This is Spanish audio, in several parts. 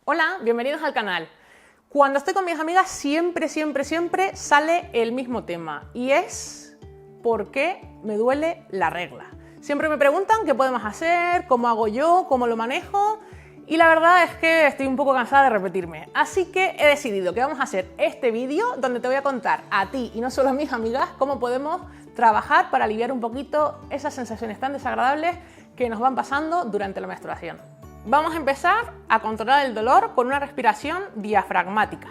Hola, bienvenidos al canal. Cuando estoy con mis amigas siempre sale el mismo tema y es ¿por qué me duele la regla? Siempre me preguntan qué podemos hacer, cómo hago yo, cómo lo manejo y la verdad es que estoy un poco cansada de repetirme. Así que he decidido que vamos a hacer este vídeo donde te voy a contar a ti y no solo a mis amigas cómo podemos trabajar para aliviar un poquito esas sensaciones tan desagradables que nos van pasando durante la menstruación. Vamos a empezar a controlar el dolor con una respiración diafragmática.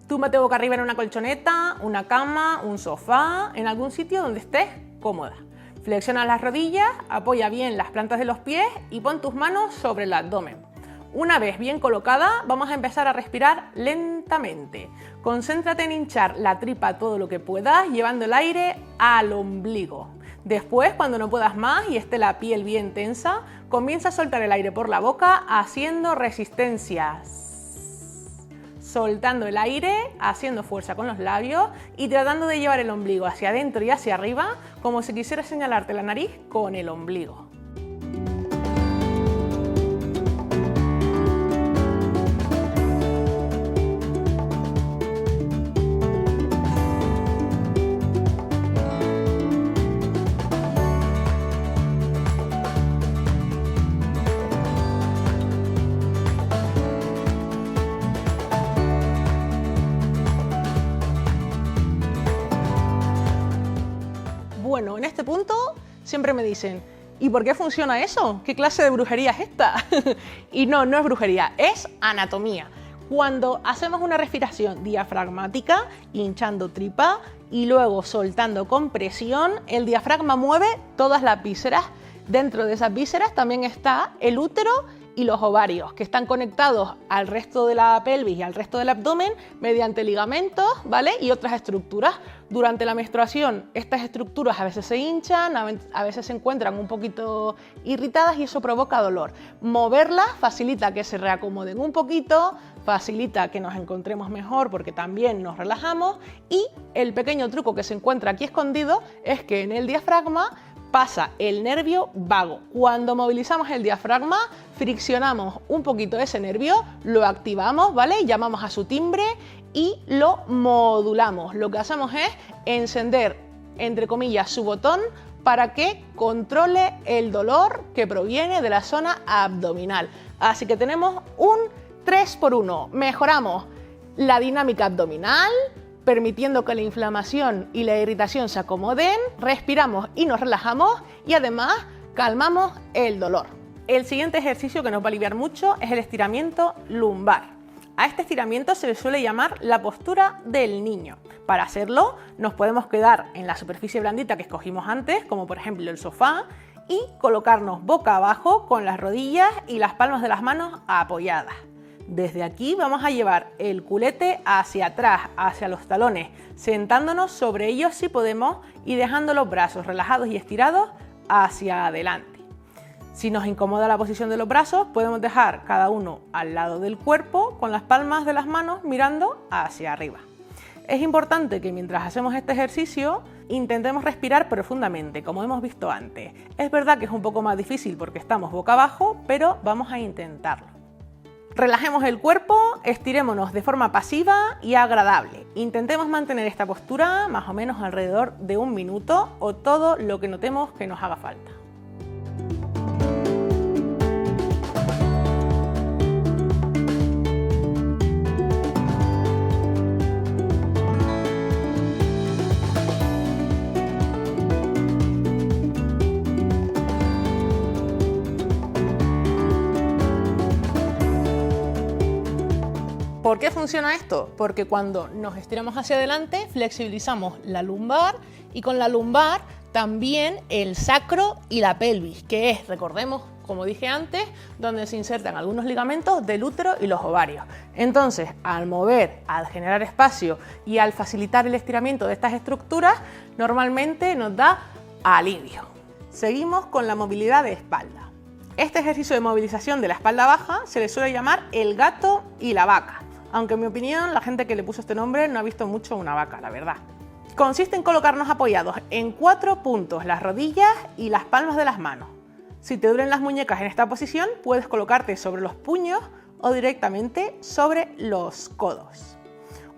Túmbate boca arriba en una colchoneta, una cama, un sofá, en algún sitio donde estés cómoda. Flexiona las rodillas, apoya bien las plantas de los pies y pon tus manos sobre el abdomen. Una vez bien colocada, vamos a empezar a respirar lentamente. Concéntrate en hinchar la tripa todo lo que puedas, llevando el aire al ombligo. Después, cuando no puedas más y esté la piel bien tensa, comienza a soltar el aire por la boca haciendo resistencia. Soltando el aire, haciendo fuerza con los labios y tratando de llevar el ombligo hacia adentro y hacia arriba, como si quisieras señalarte la nariz con el ombligo. Bueno, en este punto siempre me dicen, ¿y por qué funciona eso? ¿Qué clase de brujería es esta? Y no es brujería, es anatomía. Cuando hacemos una respiración diafragmática, hinchando tripa y luego soltando con presión, el diafragma mueve todas las vísceras. Dentro de esas vísceras también está el útero y los ovarios, que están conectados al resto de la pelvis y al resto del abdomen mediante ligamentos, ¿vale? Y otras estructuras. Durante la menstruación estas estructuras a veces se hinchan, a veces se encuentran un poquito irritadas y eso provoca dolor. Moverlas facilita que se reacomoden un poquito, facilita que nos encontremos mejor porque también nos relajamos y el pequeño truco que se encuentra aquí escondido es que en el diafragma pasa el nervio vago. Cuando movilizamos el diafragma, friccionamos un poquito ese nervio, lo activamos, ¿vale? Llamamos a su timbre y lo modulamos. Lo que hacemos es encender, entre comillas, su botón para que controle el dolor que proviene de la zona abdominal. Así que tenemos un 3x1. Mejoramos la dinámica abdominal, permitiendo que la inflamación y la irritación se acomoden, respiramos y nos relajamos y además calmamos el dolor. El siguiente ejercicio que nos va a aliviar mucho es el estiramiento lumbar. A este estiramiento se le suele llamar la postura del niño. Para hacerlo nos podemos quedar en la superficie blandita que escogimos antes, como por ejemplo el sofá, y colocarnos boca abajo con las rodillas y las palmas de las manos apoyadas. Desde aquí vamos a llevar el culete hacia atrás, hacia los talones, sentándonos sobre ellos si podemos y dejando los brazos relajados y estirados hacia adelante. Si nos incomoda la posición de los brazos, podemos dejar cada uno al lado del cuerpo con las palmas de las manos mirando hacia arriba. Es importante que mientras hacemos este ejercicio intentemos respirar profundamente, como hemos visto antes. Es verdad que es un poco más difícil porque estamos boca abajo, pero vamos a intentarlo. Relajemos el cuerpo, estirémonos de forma pasiva y agradable. Intentemos mantener esta postura más o menos alrededor de 1 minuto o todo lo que notemos que nos haga falta. ¿Por qué funciona esto? Porque cuando nos estiramos hacia adelante flexibilizamos la lumbar y con la lumbar también el sacro y la pelvis, que es, recordemos, como dije antes, donde se insertan algunos ligamentos del útero y los ovarios. Entonces, al mover, al generar espacio y al facilitar el estiramiento de estas estructuras, normalmente nos da alivio. Seguimos con la movilidad de espalda. Este ejercicio de movilización de la espalda baja se le suele llamar el gato y la vaca. Aunque en mi opinión la gente que le puso este nombre no ha visto mucho una vaca, la verdad. Consiste en colocarnos apoyados en 4 puntos, las rodillas y las palmas de las manos. Si te duelen las muñecas en esta posición, puedes colocarte sobre los puños o directamente sobre los codos.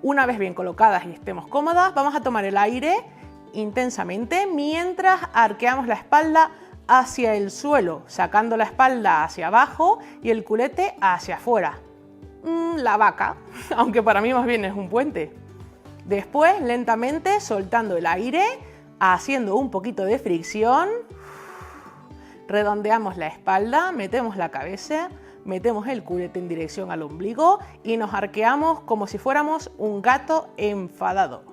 Una vez bien colocadas y estemos cómodas, vamos a tomar el aire intensamente mientras arqueamos la espalda hacia el suelo, sacando la espalda hacia abajo y el culete hacia afuera. La vaca, aunque para mí más bien es un puente. Después, lentamente soltando el aire, haciendo un poquito de fricción, redondeamos la espalda, metemos la cabeza, metemos el culete en dirección al ombligo y nos arqueamos como si fuéramos un gato enfadado.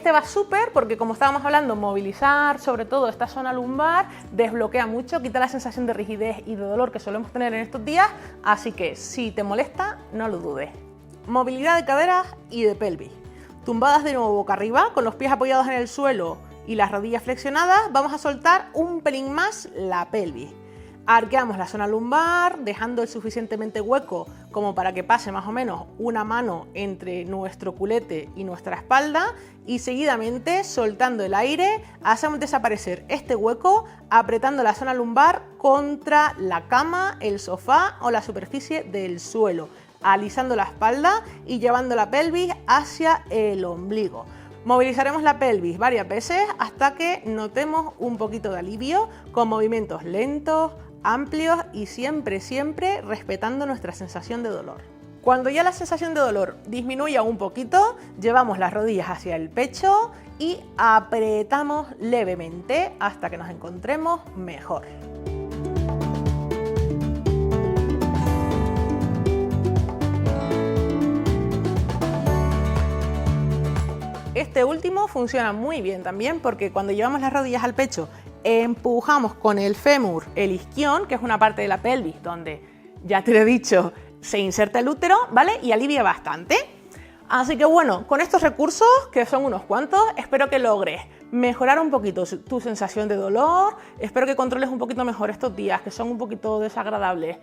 Este va súper porque, como estábamos hablando, movilizar sobre todo esta zona lumbar desbloquea mucho, quita la sensación de rigidez y de dolor que solemos tener en estos días, así que si te molesta, no lo dudes. Movilidad de caderas y de pelvis. Tumbadas de nuevo boca arriba, con los pies apoyados en el suelo y las rodillas flexionadas, vamos a soltar un pelín más la pelvis. Arqueamos la zona lumbar, dejando el suficientemente hueco como para que pase más o menos una mano entre nuestro culete y nuestra espalda y seguidamente, soltando el aire, hacemos desaparecer este hueco apretando la zona lumbar contra la cama, el sofá o la superficie del suelo, alisando la espalda y llevando la pelvis hacia el ombligo. Movilizaremos la pelvis varias veces hasta que notemos un poquito de alivio con movimientos lentos, amplios y siempre respetando nuestra sensación de dolor. Cuando ya la sensación de dolor disminuya un poquito, llevamos las rodillas hacia el pecho y apretamos levemente hasta que nos encontremos mejor. Este último funciona muy bien también porque cuando llevamos las rodillas al pecho empujamos con el fémur el isquión, que es una parte de la pelvis donde, ya te lo he dicho, se inserta el útero, ¿vale? Y alivia bastante. Así que bueno, con estos recursos, que son unos cuantos, espero que logres mejorar un poquito tu sensación de dolor, espero que controles un poquito mejor estos días que son un poquito desagradables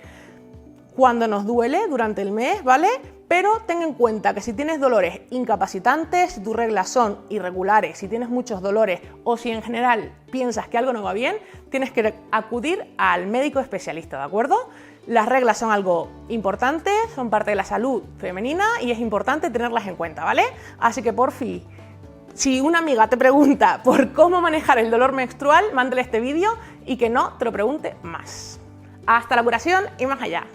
cuando nos duele durante el mes, ¿vale? Pero ten en cuenta que si tienes dolores incapacitantes, si tus reglas son irregulares, si tienes muchos dolores o si en general piensas que algo no va bien, tienes que acudir al médico especialista, ¿de acuerdo? Las reglas son algo importante, son parte de la salud femenina y es importante tenerlas en cuenta, ¿vale? Así que por fin, si una amiga te pregunta por cómo manejar el dolor menstrual, mándale este vídeo y que no te lo pregunte más. Hasta la curación y más allá.